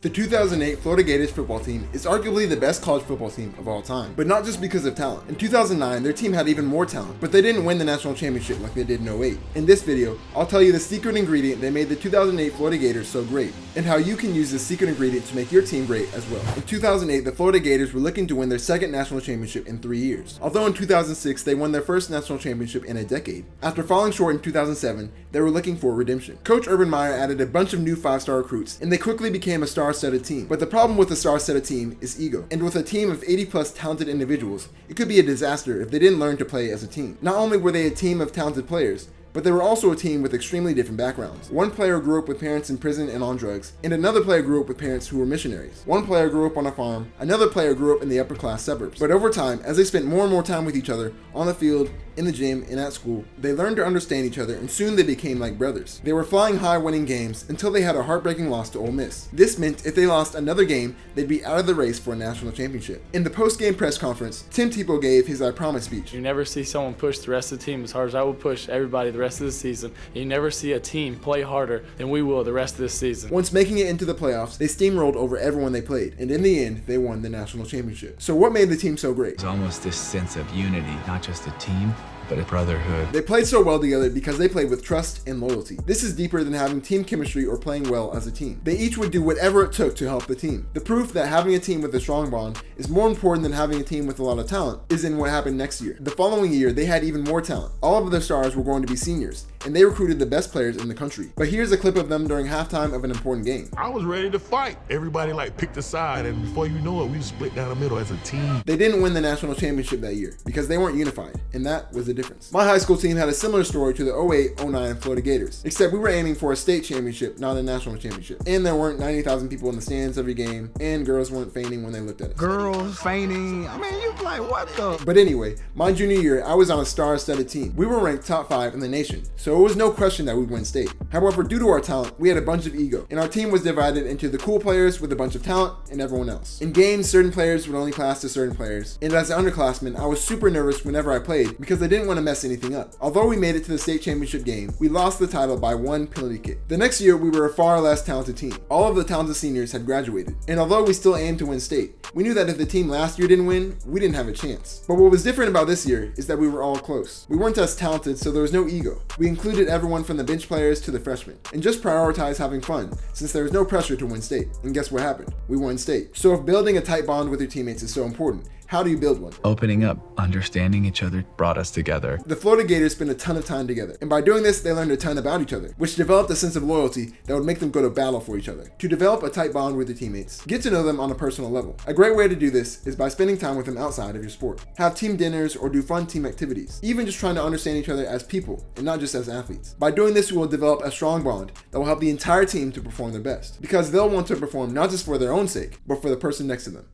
The 2008 Florida Gators football team is arguably the best college football team of all time, but not just because of talent. In 2009, their team had even more talent, but they didn't win the national championship like they did in 08. In this video, I'll tell you the secret ingredient that made the 2008 Florida Gators so great, and how you can use this secret ingredient to make your team great as well. In 2008, the Florida Gators were looking to win their second national championship in 3 years, although in 2006, they won their first national championship in a decade. After falling short in 2007, they were looking for redemption. Coach Meyer added a bunch of new 5-star recruits, and they quickly became a star-studded team. But the problem with a star-studded team is ego. And with a team of 80+ talented individuals, it could be a disaster if they didn't learn to play as a team. Not only were they a team of talented players, but they were also a team with extremely different backgrounds. One player grew up with parents in prison and on drugs, and another player grew up with parents who were missionaries. One player grew up on a farm, another player grew up in the upper-class suburbs. But over time, as they spent more and more time with each other, on the field, in the gym, and at school, they learned to understand each other, and soon they became like brothers. They were flying high winning games until they had a heartbreaking loss to Ole Miss. This meant if they lost another game, they'd be out of the race for a national championship. In the post-game press conference, Tebow gave his I Promise speech. You never see someone push the rest of the team as hard as I will push everybody the rest of the season. You never see a team play harder than we will the rest of this season. Once making it into the playoffs, they steamrolled over everyone they played, and in the end, they won the national championship. So what made the team so great? It's almost this sense of unity, not just a team, but a brotherhood. They played so well together because they played with trust and loyalty. This is deeper than having team chemistry or playing well as a team. They each would do whatever it took to help the team. The proof that having a team with a strong bond is more important than having a team with a lot of talent is in what happened next year. The following year, they had even more talent. All of their stars were going to be seniors, and they recruited the best players in the country. But here's a clip of them during halftime of an important game. I was ready to fight. Everybody picked a side, and before you know it, we split down the middle as a team. They didn't win the national championship that year because they weren't unified, and that was the difference. My high school team had a similar story to the 08-09 Florida Gators, except we were aiming for a state championship, not a national championship. And there weren't 90,000 people in the stands every game, and girls weren't fainting when they looked at us. Girls fainting. I mean, you like, what the? But anyway, my junior year, I was on a star-studded team. We were ranked top 5 in the nation, so it was no question that we'd win state. However, due to our talent, we had a bunch of ego, and our team was divided into the cool players with a bunch of talent and everyone else. In games, certain players would only pass to certain players, and as an underclassman, I was super nervous whenever I played because I didn't want to mess anything up. Although we made it to the state championship game, we lost the title by 1 penalty kick. The next year, we were a far less talented team. All of the talented seniors had graduated, and although we still aimed to win state, we knew that if the team last year didn't win, we didn't have a chance. But what was different about this year is that we were all close. We weren't as talented, so there was no ego. We included everyone from the bench players to the freshmen, and just prioritized having fun, since there was no pressure to win state. And guess what happened? We won state. So if building a tight bond with your teammates is so important, how do you build one? Opening up, understanding each other brought us together. The Florida Gators spent a ton of time together, and by doing this, they learned a ton about each other, which developed a sense of loyalty that would make them go to battle for each other. To develop a tight bond with your teammates, get to know them on a personal level. A great way to do this is by spending time with them outside of your sport. Have team dinners or do fun team activities, even just trying to understand each other as people and not just as athletes. By doing this, you will develop a strong bond that will help the entire team to perform their best, because they'll want to perform not just for their own sake, but for the person next to them.